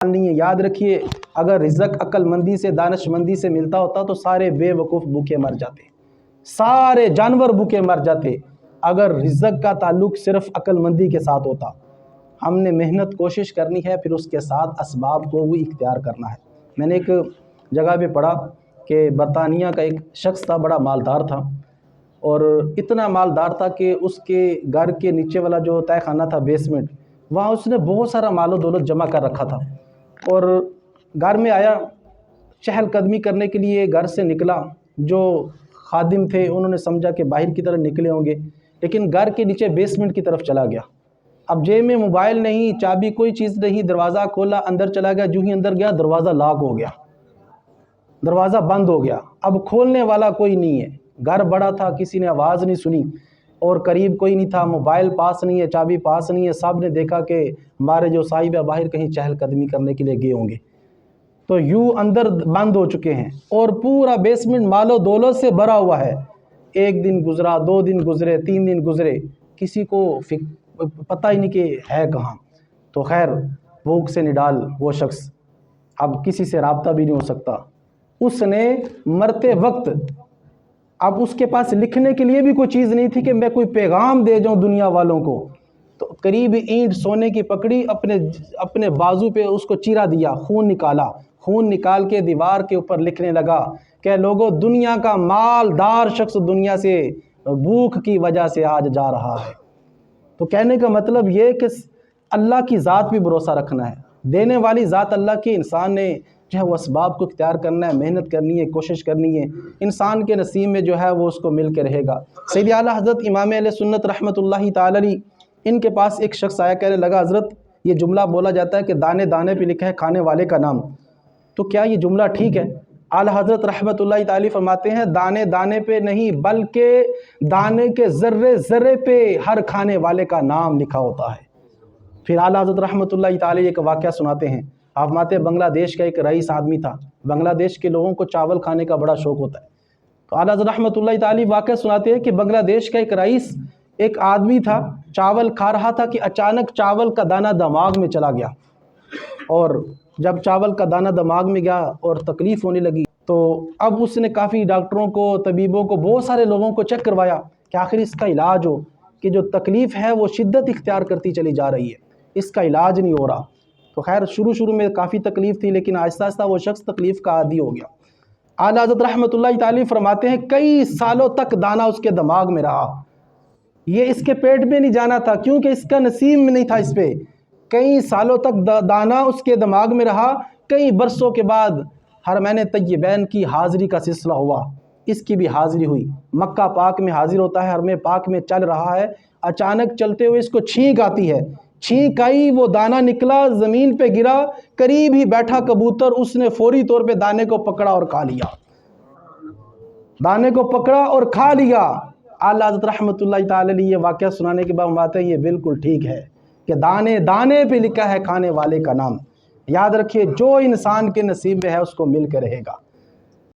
نہیں ہے۔ یاد رکھیے اگر رزق عقل مندی سے دانش مندی سے ملتا ہوتا تو سارے بے وقوف بھوکے مر جاتے، سارے جانور بھوکے مر جاتے اگر رزق کا تعلق صرف عقل مندی کے ساتھ ہوتا۔ ہم نے محنت کوشش کرنی ہے، پھر اس کے ساتھ اسباب کو بھی اختیار کرنا ہے۔ میں نے ایک جگہ پہ پڑھا کہ برطانیہ کا ایک شخص تھا، بڑا مالدار تھا، اور اتنا مالدار تھا کہ اس کے گھر کے نیچے والا جو تہہ خانہ تھا، بیسمنٹ، وہاں اس نے بہت سارا مال و دولت جمع کر رکھا تھا، اور گھر میں آیا چہل قدمی کرنے کے لیے، گھر سے نکلا، جو خادم تھے انہوں نے سمجھا کہ باہر کی طرف نکلے ہوں گے، لیکن گھر کے نیچے بیسمنٹ کی طرف چلا گیا۔ اب جیب میں موبائل نہیں، چابی کوئی چیز نہیں، دروازہ کھولا، اندر چلا گیا، جو ہی اندر گیا دروازہ لاک ہو گیا، دروازہ بند ہو گیا۔ اب کھولنے والا کوئی نہیں ہے، گھر بڑا تھا، کسی نے آواز نہیں سنی، اور قریب کوئی نہیں تھا، موبائل پاس نہیں ہے، چابی پاس نہیں ہے، سب نے دیکھا کہ ہمارے جو صاحب ہے باہر کہیں چہل قدمی کرنے کے لیے گئے ہوں گے، تو یوں اندر بند ہو چکے ہیں، اور پورا بیسمنٹ مال و دولت سے بھرا ہوا ہے۔ ایک دن گزرا، 2 دن گزرے، 3 دن گزرے، کسی کو پتہ ہی نہیں کہ ہے کہاں۔ تو خیر بھوک سے نڈال وہ شخص، اب کسی سے رابطہ بھی نہیں ہو سکتا۔ اس نے مرتے وقت، اب اس کے پاس لکھنے کے لیے بھی کوئی چیز نہیں تھی کہ میں کوئی پیغام دے جاؤں دنیا والوں کو، تو قریب اینٹ سونے کی پکڑی، اپنے بازو پہ اس کو چیرا دیا، خون نکالا، خون نکال کے دیوار کے اوپر لکھنے لگا کہ لوگوں دنیا کا مالدار شخص دنیا سے بھوک کی وجہ سے آج جا رہا ہے۔ تو کہنے کا مطلب یہ کہ اللہ کی ذات بھی بھروسہ رکھنا ہے، دینے والی ذات اللہ کی، انسان نے جو ہے وہ اسباب کو اختیار کرنا ہے، محنت کرنی ہے، کوشش کرنی ہے، انسان کے نصیب میں جو ہے وہ اس کو مل کے رہے گا۔ سید اعلیٰ حضرت امام اہل سنت رحمۃ اللہ تعالی علیہ، ان کے پاس ایک شخص آیا، کہنے لگا حضرت یہ جملہ بولا جاتا ہے کہ دانے دانے پہ لکھا ہے کھانے والے کا نام، تو کیا یہ جملہ ٹھیک ہے؟ اعلیٰ حضرت رحمۃ اللہ تعالی فرماتے ہیں دانے دانے پہ نہیں بلکہ دانے کے ذرے ذرے پہ ہر کھانے والے کا نام لکھا ہوتا ہے۔ پھر اعلیٰ حضرت رحمۃ اللہ تعالی ایک واقعہ سناتے ہیں، آپ فرماتے ہیں بنگلہ دیش کا ایک رئیس آدمی تھا، بنگلہ دیش کے لوگوں کو چاول کھانے کا بڑا شوق ہوتا ہے، تو اعلیٰ حضرت رحمۃ اللہ تعالی واقعہ سناتے ہیں کہ بنگلہ دیش کا ایک رئیس، ایک آدمی تھا، چاول کھا رہا تھا کہ اچانک چاول کا دانہ دماغ میں چلا گیا، اور جب چاول کا دانہ دماغ میں گیا اور تکلیف ہونے لگی، تو اب اس نے کافی ڈاکٹروں کو، طبیبوں کو، بہت سارے لوگوں کو چیک کروایا کہ آخر اس کا علاج ہو، کہ جو تکلیف ہے وہ شدت اختیار کرتی چلی جا رہی ہے، اس کا علاج نہیں ہو رہا۔ تو خیر شروع میں کافی تکلیف تھی، لیکن آہستہ آہستہ وہ شخص تکلیف کا عادی ہو گیا۔ اعلیٰ حضرت رحمۃ اللہ تعالی فرماتے ہیں کئی سالوں تک دانہ اس کے دماغ میں رہا، یہ اس کے پیٹ میں نہیں جانا تھا کیونکہ اس کا نصیب میں نہیں تھا اس پہ، کئی سالوں تک دانہ اس کے دماغ میں رہا۔ کئی برسوں کے بعد حرمین طیبین کی حاضری کا سلسلہ ہوا، اس کی بھی حاضری ہوئی، مکہ پاک میں حاضر ہوتا ہے، حرم پاک میں چل رہا ہے، اچانک چلتے ہوئے اس کو چھینک آتی ہے، چھینک آئی، وہ دانہ نکلا، زمین پہ گرا، قریب ہی بیٹھا کبوتر اس نے فوری طور پہ دانے کو پکڑا اور کھا لیا، دانے کو پکڑا اور کھا لیا۔ اعلیٰ حضرت رحمۃ اللہ تعالی علیہ یہ واقعہ سنانے کے بعد بات ہے یہ بالکل ٹھیک ہے کہ دانے دانے پہ لکھا ہے کھانے والے کا نام۔ یاد رکھیے جو انسان کے نصیب میں ہے اس کو مل کے رہے گا۔